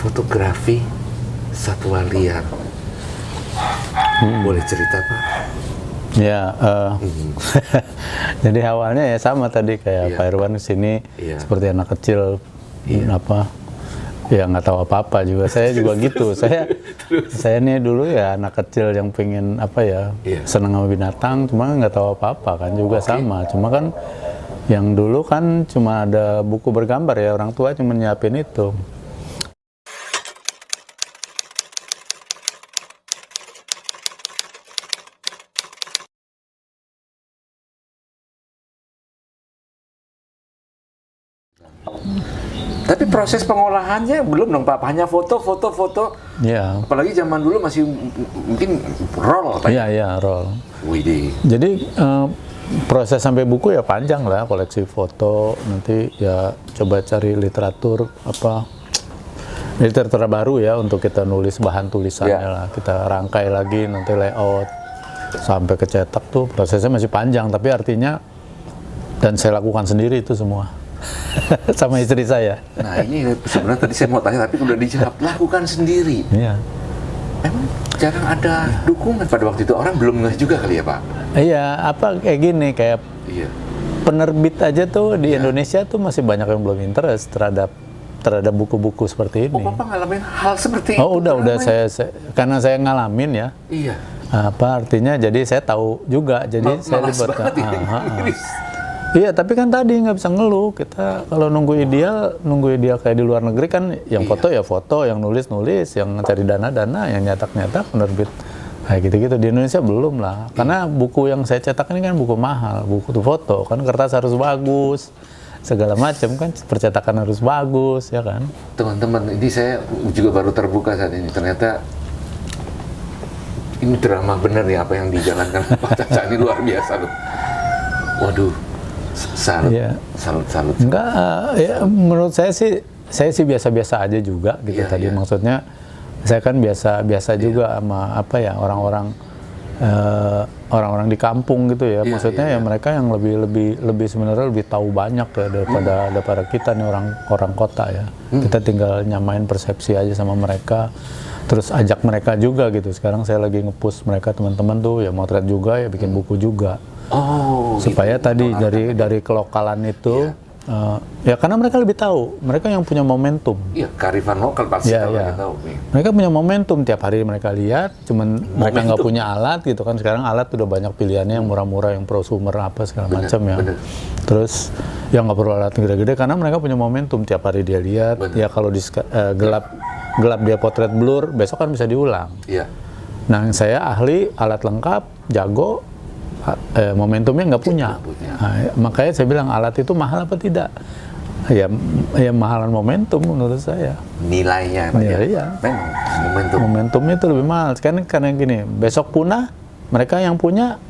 fotografi satwa liar. Boleh cerita, Pak? Ya, jadi awalnya ya sama tadi kayak Pak Irwan kesini seperti anak kecil, apa ya nggak tahu apa-apa juga. Saya juga gitu. Saya nih dulu ya anak kecil yang pengen apa ya senang sama binatang, cuma nggak tahu apa-apa kan juga sama. Cuma kan yang dulu kan cuma ada buku bergambar ya, orang tua cuma nyiapin itu. Tapi proses pengolahannya belum dong Pak, hanya foto. Ya. Apalagi zaman dulu masih mungkin roll Pak. Iya, roll. Widih. Jadi proses sampai buku ya panjang lah, koleksi foto, nanti ya coba cari literatur baru ya untuk kita nulis bahan tulisannya lah, kita rangkai lagi nanti layout sampai ke cetak tuh prosesnya masih panjang, tapi artinya dan saya lakukan sendiri itu semua. Sama istri saya. Nah ini sebenarnya tadi saya mau tanya tapi udah dijawab, lakukan sendiri. Iya. Emang jarang ada dukungan pada waktu itu, orang belum ngeh juga kali ya Pak? Iya, kayak gini, kayak penerbit aja tuh di Indonesia tuh masih banyak yang belum interest terhadap buku-buku seperti ini. Oh Bapak ngalamin hal seperti itu? Oh udah saya karena saya ngalamin ya. Iya. Artinya jadi saya tahu juga, jadi saya libatkan. Iya, tapi kan tadi nggak bisa ngeluh. Kita kalau nunggu ideal kayak di luar negeri kan, yang foto ya foto, yang nulis, yang cari dana, yang nyetak, penerbit. Kayak gitu-gitu. Di Indonesia belum lah. Karena buku yang saya cetak ini kan buku mahal, buku foto. Kan kertas harus bagus, segala macam kan, percetakan harus bagus, ya kan. Teman-teman, ini saya juga baru terbuka saat ini. Ternyata ini drama bener ya apa yang dijalankan Pak Caca, ini luar biasa loh. Waduh. Salut. Enggak, ya menurut saya sih biasa-biasa aja juga gitu tadi. Maksudnya saya kan biasa juga sama orang-orang di kampung gitu ya. Maksudnya ya mereka yang lebih sebenarnya lebih tahu banyak ya daripada kita nih orang kota ya. Kita tinggal nyamain persepsi aja sama mereka. Terus ajak mereka juga gitu. Sekarang saya lagi nge-push mereka teman-teman tuh ya motret juga ya, bikin buku juga. Supaya gitu. Tadi dari kelokalan itu ya karena mereka lebih tahu, mereka yang punya momentum. Iya, kearifan lokal pasti tahu. Mereka punya momentum, tiap hari mereka lihat, cuman mereka nggak punya alat gitu kan. Sekarang alat udah banyak pilihannya yang murah-murah, yang prosumer apa segala macam ya. Terus yang nggak perlu alat gede-gede karena mereka punya momentum, tiap hari dia lihat. Ya kalau di gelap dia potret blur, besok kan bisa diulang. Iya. Nah saya ahli, alat lengkap, jago. Momentumnya nggak punya. Nah, makanya saya bilang alat itu mahal apa tidak? Ya mahalan momentum menurut saya. Nilainya ya. Memang momentumnya itu lebih mahal. Karena gini, besok punah, mereka yang punya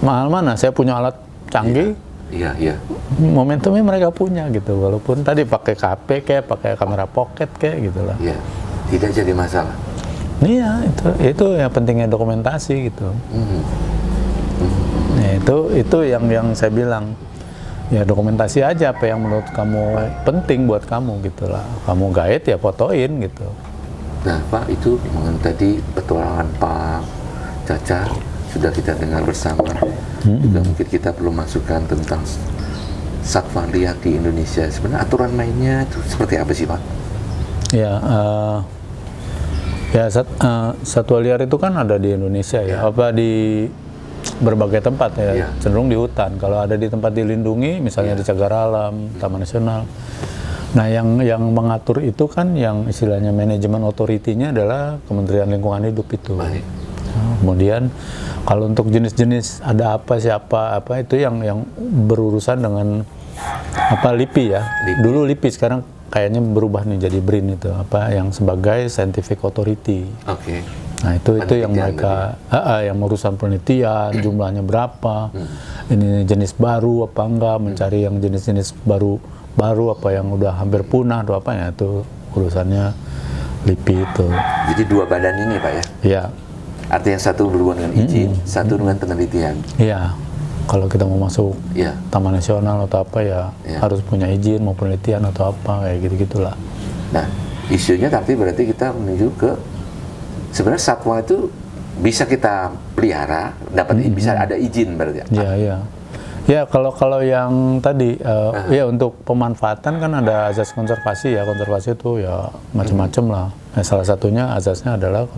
mahal mana? Saya punya alat canggih. Iya. Momentumnya mereka punya gitu. Walaupun tadi pakai HP kayak pakai kamera pocket kayak gitulah. Iya. Tidak jadi masalah. Iya, itu yang pentingnya dokumentasi gitu. Nah, itu yang saya bilang ya dokumentasi aja apa yang menurut kamu penting buat kamu gitulah. Kamu guide ya fotoin gitu. Nah Pak, itu memang tadi petualangan Pak Caca sudah kita dengar bersama. Juga mungkin kita perlu masukkan tentang satwa liar di Indonesia. Sebenarnya aturan mainnya itu seperti apa sih Pak? Ya satwa liar itu kan ada di Indonesia ya. Apa di berbagai tempat ya, cenderung di hutan. Kalau ada di tempat dilindungi, misalnya di Cagar Alam, Taman Nasional. Nah, yang mengatur itu kan yang istilahnya manajemen otoritinya adalah Kementerian Lingkungan Hidup itu. Nah, kemudian kalau untuk jenis-jenis ada siapa itu yang berurusan dengan LIPI ya. Dulu LIPI, sekarang kayaknya berubah nih jadi BRIN itu yang sebagai scientific authority. Nah itu yang mereka yang urusan penelitian, jumlahnya berapa, ini jenis baru apa enggak, mencari yang jenis-jenis baru apa yang udah hampir punah atau apa ya, itu urusannya LIPI itu. Jadi dua badan ini Pak ya? Iya. Artinya satu berhubungan dengan izin, satu dengan penelitian. Iya. Kalau kita mau masuk Taman Nasional atau apa ya harus punya izin mau penelitian atau apa kayak gitu-gitulah. Nah isunya tapi berarti kita menuju ke sebenarnya satwa itu bisa kita pelihara, dapat bisa ada izin berarti. Iya. Ya kalau yang tadi ya untuk pemanfaatan kan ada azas konservasi ya. Konservasi itu ya macam-macam lah. Salah satunya azasnya adalah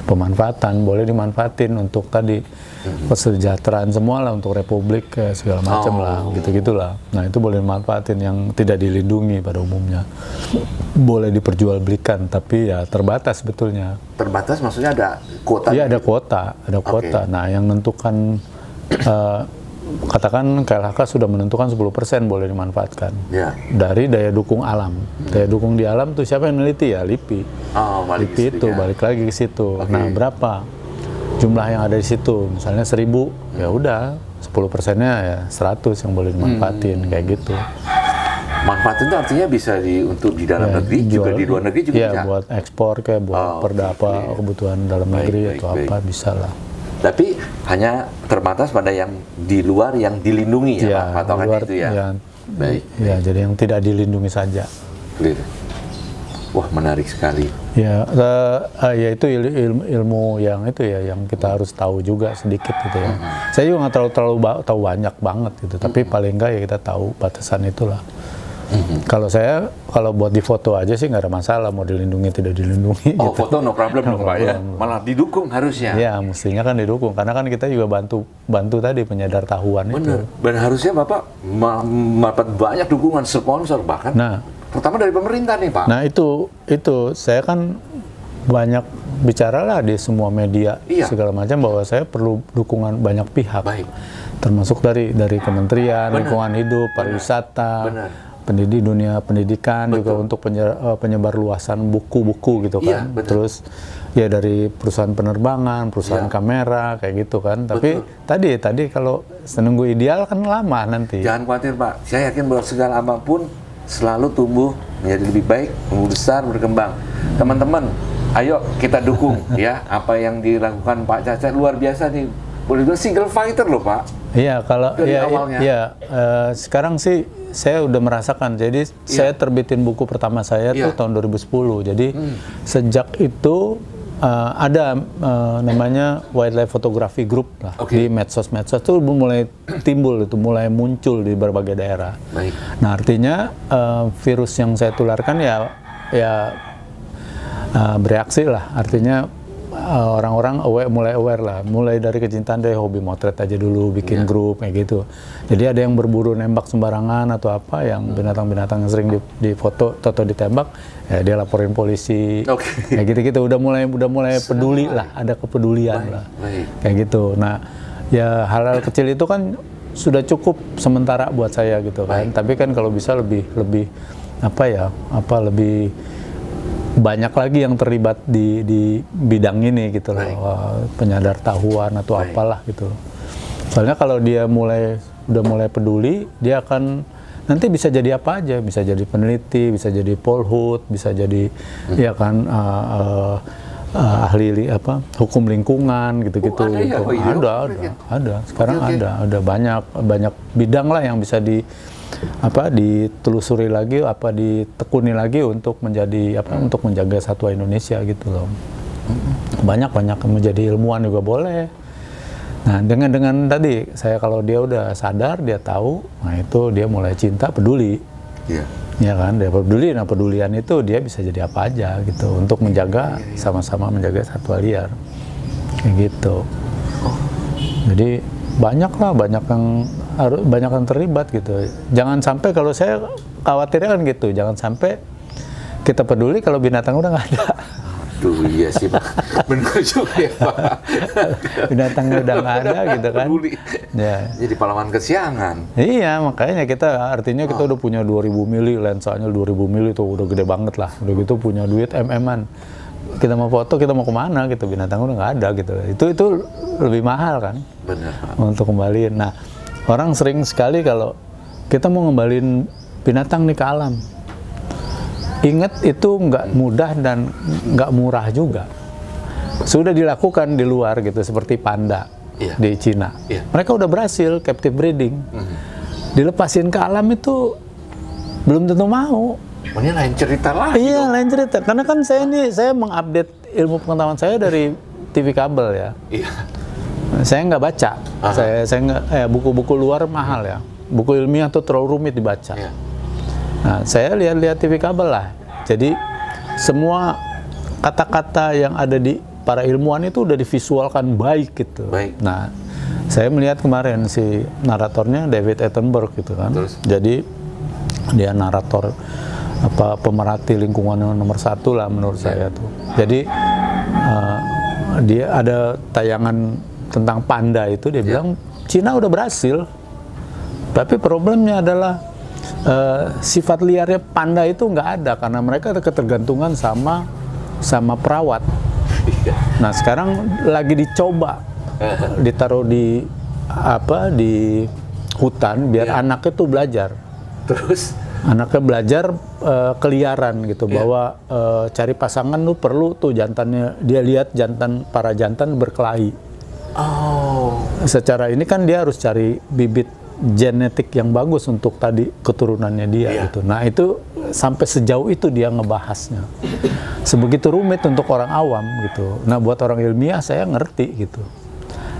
pemanfaatan, boleh dimanfaatin untuk tadi kesejahteraan semua lah, untuk republik segala macam lah, gitu-gitulah. Nah itu boleh dimanfaatin, yang tidak dilindungi pada umumnya boleh diperjualbelikan, tapi ya terbatas sebetulnya. Terbatas maksudnya ada kuota? Iya ada kuota. Nah yang menentukan katakan KLHK sudah menentukan 10% boleh dimanfaatkan dari daya dukung alam. Daya dukung di alam tuh siapa yang neliti ya? LIPI. LIPI itu balik lagi ke situ. Nah berapa jumlah yang ada di situ? Misalnya 1000, ya udah 10%-nya ya 100 yang boleh dimanfaatin kayak gitu. Manfaatin itu artinya bisa untuk di dalam negeri, juga di luar negeri juga bisa. Iya buat ekspor kayak buat kebutuhan dalam negeri atau apa bisa lah. Tapi hanya terbatas pada yang di luar yang dilindungi ya, Pak? Patokan itu ya? Baik. Ya, jadi yang tidak dilindungi saja. Clear. Wah, menarik sekali. Ya, ya itu ilmu yang itu ya, yang kita harus tahu juga sedikit gitu ya. Saya juga nggak terlalu tahu banyak banget gitu, tapi paling nggak ya kita tahu batasan itulah. Kalau buat di foto aja sih nggak ada masalah, mau dilindungi tidak dilindungi. Oh, gitu. Foto no problem dong Pak ya, malah didukung harusnya. Ya, mestinya kan didukung, karena kan kita juga bantu tadi penyadar tahuan itu. Dan harusnya Bapak mendapat banyak dukungan sponsor bahkan. Pertama dari pemerintah nih Pak. Nah itu saya kan banyak bicara lah di semua media segala macam bahwa saya perlu dukungan banyak pihak. Termasuk dari Kementerian Lingkungan Hidup, Pariwisata. Dunia pendidikan juga untuk penyebar luasan buku-buku gitu kan. Terus ya dari perusahaan penerbangan, perusahaan kamera kayak gitu kan. Tapi tadi kalau menunggu ideal kan lama nanti. Jangan khawatir Pak, saya yakin bahwa segala apapun selalu tumbuh menjadi lebih baik, tumbuh besar, berkembang. Teman-teman, ayo kita dukung ya apa yang dilakukan Pak Caca, luar biasa nih. Boleh bilang single fighter loh Pak. Iya kalau sekarang sih saya udah merasakan. Jadi saya terbitin buku pertama saya tuh tahun 2010. Jadi sejak itu ada namanya Wildlife Photography Group lah di medsos tuh mulai timbul, itu mulai muncul di berbagai daerah. Nah artinya virus yang saya tularkan ya bereaksi lah. Artinya orang-orang mulai aware lah, mulai dari kecintaan dari hobi motret aja dulu, bikin grup kayak gitu. Jadi ada yang berburu nembak sembarangan atau apa, yang binatang-binatang yang sering difoto atau ditembak, ya dia laporin polisi, kayak gitu-gitu. Udah mulai peduli lah, ada kepedulian lah, kayak gitu. Nah, ya hal-hal kecil itu kan sudah cukup sementara buat saya gitu kan. Tapi kan kalau bisa lebih banyak lagi yang terlibat di bidang ini gitu loh, penyadar tahuan atau apalah gitu. Soalnya kalau dia udah mulai peduli, dia akan nanti bisa jadi apa aja, bisa jadi peneliti, bisa jadi polhut, bisa jadi ahli hukum lingkungan gitu-gitu. Ada. Sekarang ada banyak bidang lah yang bisa ditelusuri lagi, ditekuni lagi untuk untuk menjaga satwa Indonesia gitu loh. Banyak menjadi ilmuwan juga boleh. Nah dengan tadi saya, kalau dia udah sadar, dia tahu, nah itu dia mulai cinta, peduli. Ya kan, dia peduli. Nah pedulian itu dia bisa jadi apa aja gitu untuk menjaga, sama-sama menjaga satwa liar kayak gitu. Jadi banyak yang terlibat gitu. Jangan sampai, kalau saya khawatirnya kan gitu, jangan sampai kita peduli kalau binatang udah nggak ada. Aduh iya sih Pak, benar juga ya Pak. Binatangnya udah nggak ada gitu kan. Ya. Jadi pahlawan kesiangan. Iya, makanya artinya kita udah punya 2000 mili, lensanya 2000 mili tuh udah gede banget lah. Udah gitu punya duit MM-an. Kita mau foto, kita mau kemana gitu, binatang udah nggak ada gitu. Itu lebih mahal kan. Benar Pak. Untuk kembaliin. Nah, orang sering sekali kalau kita mau ngembaliin binatang nih ke alam, ingat itu nggak mudah dan nggak murah juga. Sudah dilakukan di luar gitu, seperti panda di Cina. Mereka udah berhasil captive breeding. Dilepasin ke alam itu belum tentu mau. ini lain cerita lah. Iya, lain cerita. Karena kan saya mengupdate ilmu pengetahuan saya dari TV kabel ya. Iya. Saya nggak baca. Saya nggak buku-buku luar mahal ya. Buku ilmiah tuh terlalu rumit dibaca. Iya. Nah, saya lihat TV kabel lah. Jadi semua kata-kata yang ada di para ilmuwan itu udah divisualkan baik gitu. Baik. Nah, saya melihat kemarin si naratornya David Attenborough gitu kan. Terus? Jadi dia narator pemerhati lingkungan nomor 1 lah menurut saya tuh. Jadi dia ada tayangan tentang panda itu, dia bilang Cina udah berhasil, tapi problemnya adalah sifat liarnya panda itu nggak ada karena mereka ada ketergantungan sama perawat. Nah sekarang lagi dicoba ditaruh di hutan biar anaknya tuh belajar. Terus Anaknya belajar keliaran gitu, bahwa cari pasangan tuh perlu tuh jantannya, dia lihat para jantan berkelahi. Oh. Secara ini kan dia harus cari bibit genetik yang bagus untuk tadi keturunannya dia gitu. Nah itu sampai sejauh itu dia ngebahasnya. Sebegitu rumit untuk orang awam gitu. Nah buat orang ilmiah saya ngerti gitu.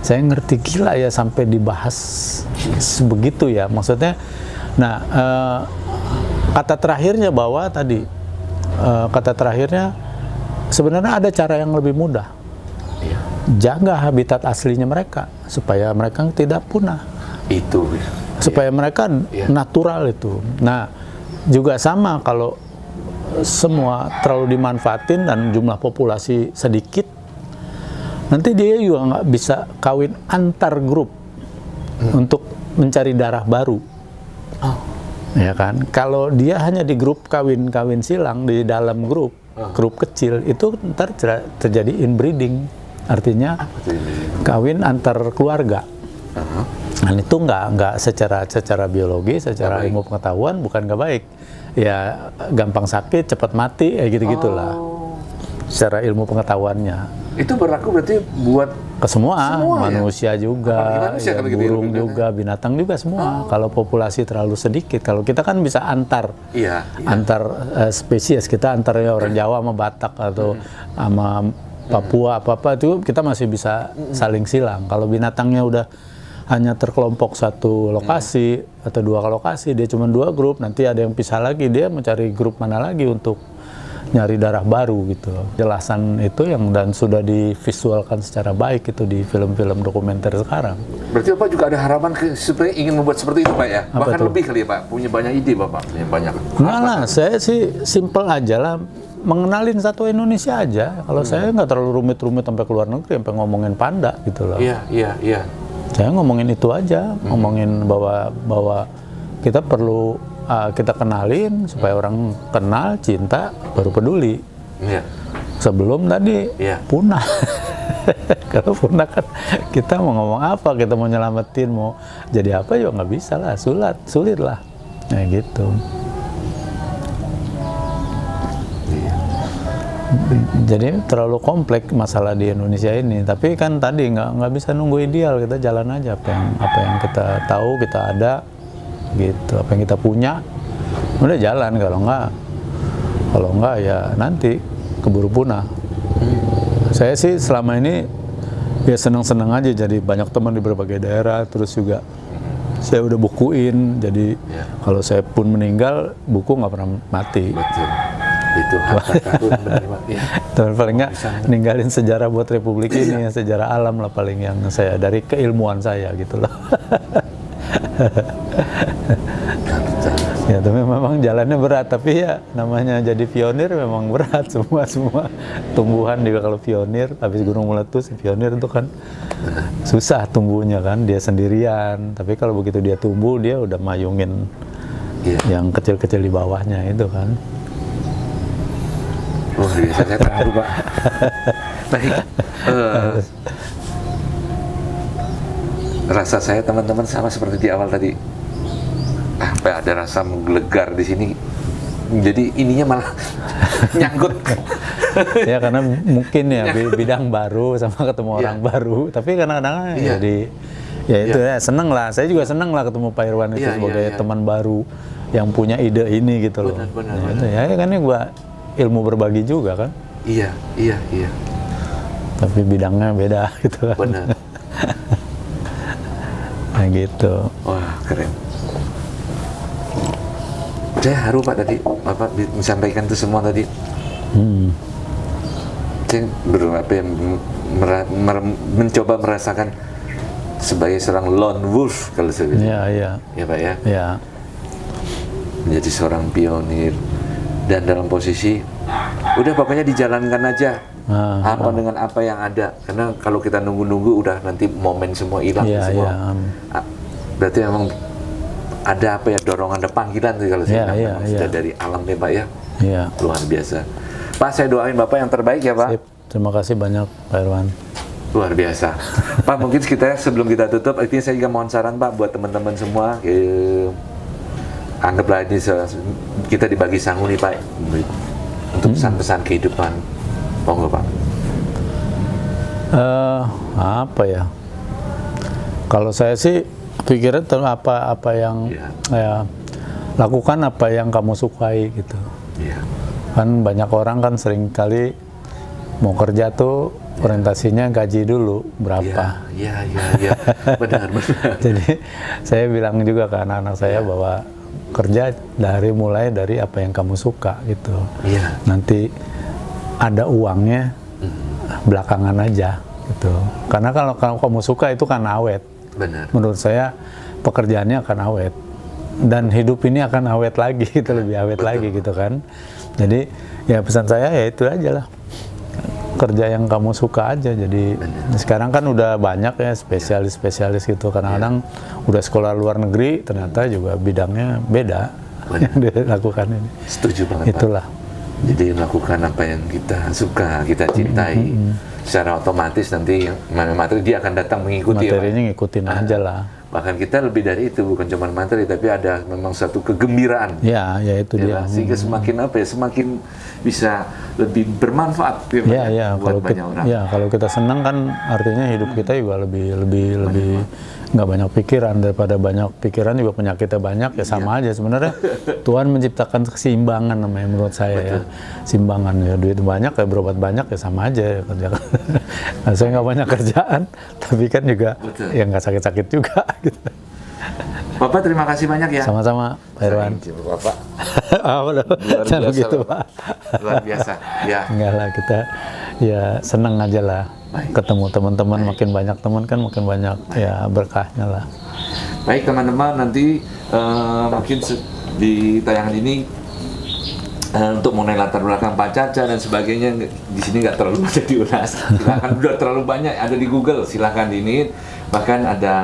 Saya ngerti, gila ya sampai dibahas sebegitu ya. Maksudnya, nah kata terakhirnya sebenarnya ada cara yang lebih mudah. Jaga habitat aslinya mereka supaya mereka tidak punah. Itu. Supaya mereka natural itu. Nah, juga sama kalau semua terlalu dimanfaatin dan jumlah populasi sedikit, nanti dia juga nggak bisa kawin antar grup untuk mencari darah baru. Ya kan? Kalau dia hanya di grup kawin silang di dalam grup kecil, itu ntar terjadi inbreeding, artinya kawin antar keluarga. Dan itu nggak secara biologi, secara ilmu pengetahuan bukan nggak baik. Ya gampang sakit, cepat mati, ya gitu-gitulah. Secara ilmu pengetahuannya. Itu berlaku berarti buat ke semua manusia juga, manusia, ya, burung juga, binatang juga semua. Kalau populasi terlalu sedikit, kalau kita kan bisa antar spesies, kita antarnya orang Jawa sama Batak atau sama Papua apa itu kita masih bisa saling silang. Kalau binatangnya udah hanya terkelompok satu lokasi atau 2 lokasi, dia cuma 2 grup, nanti ada yang pisah lagi, dia mencari grup mana lagi untuk nyari darah baru gitu. Jelasan itu yang dan sudah divisualkan secara baik itu di film-film dokumenter sekarang. Berarti Bapak juga ada harapan supaya ingin membuat seperti itu Pak ya? Apa Bahkan tuh? lebih kali ya Pak? Punya banyak ide Bapak? Punya banyak. Enggak lah, saya sih simple aja lah. Mengenalin satu Indonesia aja. Kalau saya nggak terlalu rumit-rumit sampai ke luar negeri, sampai ngomongin panda gitu loh. Iya. Saya ngomongin itu aja, ngomongin bahwa kita perlu kita kenalin supaya orang kenal, cinta, baru peduli. Iya. Sebelum tadi punah. Kalau punah kan kita mau ngomong apa, kita mau nyelamatin, mau jadi apa juga nggak bisa lah, sulit lah. Nah gitu. Jadi terlalu kompleks masalah di Indonesia ini. Tapi kan tadi nggak bisa nunggu ideal, kita jalan aja apa yang kita tahu, kita ada gitu, apa yang kita punya udah jalan. Kalau nggak ya nanti keburu punah. Saya sih selama ini ya senang-senang aja, jadi banyak teman di berbagai daerah, terus juga saya udah bukuin, jadi kalau saya pun meninggal buku nggak pernah mati. Betul. Itu harta karun benar Pak. Ya. Paling nggak ninggalin sejarah buat Republik ini, sejarah alam lah paling yang saya dari keilmuan saya gitu loh. Ya tapi memang jalannya berat, tapi ya namanya jadi pionir memang berat. Semua tumbuhan juga kalau pionir habis gunung meletus, pionir itu kan susah tumbuhnya kan, dia sendirian. Tapi kalau begitu dia tumbuh, dia udah mayungin yang kecil-kecil di bawahnya itu kan. Luar biasa, saya terharu Pak. Baik. Rasa saya teman-teman sama seperti di awal tadi. Apa ada rasa menggelegar di sini. Jadi ininya malah nyangkut. Ya karena mungkin ya bidang baru sama ketemu orang baru. Tapi kadang-kadang jadi ya itu ya seneng lah. Saya juga seneng lah ketemu Pak Irwan itu sebagai teman baru. yang punya ide ini gitu loh. Benar. Ya kan ini gua ilmu berbagi juga kan. Iya. Tapi bidangnya beda gitu kan. Benar. Nah gitu. Wah, keren. Saya haru Pak tadi, Bapak menyampaikan itu semua tadi. Saya mencoba merasakan sebagai seorang lone wolf kalau saya bilang. Iya. Ya Pak ya. Ya. Menjadi seorang pionir dan dalam posisi udah pokoknya dijalankan aja dengan apa yang ada, karena kalau kita nunggu-nunggu udah nanti momen semua hilang semua. Berarti memang ada apa ya, dorongan, ada panggilan tuh kalau saya bilang sudah dari alam nih Pak ya. Iya. Luar biasa. Pak, saya doain Bapak yang terbaik ya Pak. Sip. Terima kasih banyak Pak Irwan. Luar biasa. Pak, mungkin sebelum kita tutup, artinya saya juga mohon saran Pak buat teman-teman semua. Anggaplah ini kita dibagi sangu nih Pak untuk pesan-pesan kehidupan. Monggo Pak. Apa ya? Kalau saya sih pikirnya apa yang ya, lakukan apa yang kamu sukai gitu. Kan banyak orang kan sering kali mau kerja tuh orientasinya gaji dulu berapa. Iya. Benar. Jadi saya bilang juga ke anak-anak saya bahwa kerja mulai dari apa yang kamu suka gitu. Nanti ada uangnya belakangan aja gitu. Karena kalau kamu suka itu kan awet. Benar. Menurut saya pekerjaannya akan awet dan hidup ini akan awet lagi, itu lebih awet lagi gitu kan. Jadi ya pesan saya ya itu aja lah, kerja yang kamu suka aja. Jadi sekarang kan udah banyak ya spesialis gitu, kadang-kadang udah sekolah luar negeri ternyata juga bidangnya beda yang dilakukan ini. Setuju banget Itulah. Pak. Jadi lakukan apa yang kita suka, kita cintai, secara otomatis nanti materi dia akan datang mengikuti. Materinya ngikutin aja lah. Bahkan kita lebih dari itu, bukan cuma materi, tapi ada memang satu kegembiraan. Ya itu dia. Sehingga semakin semakin bisa lebih bermanfaat buat banyak orang. Ya kalau kita senang kan artinya hidup kita juga lebih nggak banyak pikiran. Daripada banyak pikiran juga penyakitnya banyak, ya sama aja sebenarnya. Tuhan menciptakan keseimbangan namanya menurut saya. Ya seimbangan, ya duit banyak ya berobat banyak ya sama aja ya, kerjakan. Nah, saya nggak banyak kerjaan tapi kan juga ya nggak sakit-sakit juga gitu. Bapak terima kasih banyak ya. Sama-sama Pak Irwan. Bapak. Luar biasa begitu Pak. Luar biasa. Ya. Enggak lah, kita ya senang aja lah. Ketemu teman-teman, makin banyak teman kan makin banyak ya berkahnya lah. Baik teman-teman, nanti mungkin di tayangan ini untuk mengenai latar belakang Pak Caca dan sebagainya di sini nggak terlalu banyak diulas. Silakan, udah terlalu banyak ada di Google, silakan ini. Bahkan ada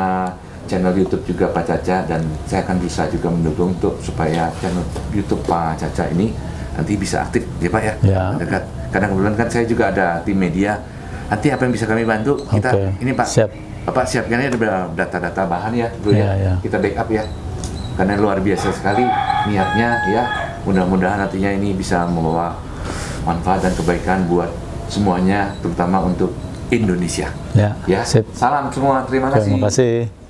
channel YouTube juga Pak Caca, dan saya akan berusaha juga mendukung untuk supaya channel YouTube Pak Caca ini nanti bisa aktif ya Pak ya. Dekat. Karena kebetulan kan saya juga ada tim media. Nanti apa yang bisa kami bantu kita ini Pak. Siap. Bapak siapkan ya data-data bahan ya, dulu ya. Kita backup ya. Karena luar biasa sekali niatnya ya. Mudah-mudahan nantinya ini bisa membawa manfaat dan kebaikan buat semuanya, terutama untuk Indonesia. Ya. Salam semua, terima kasih. Terima kasih.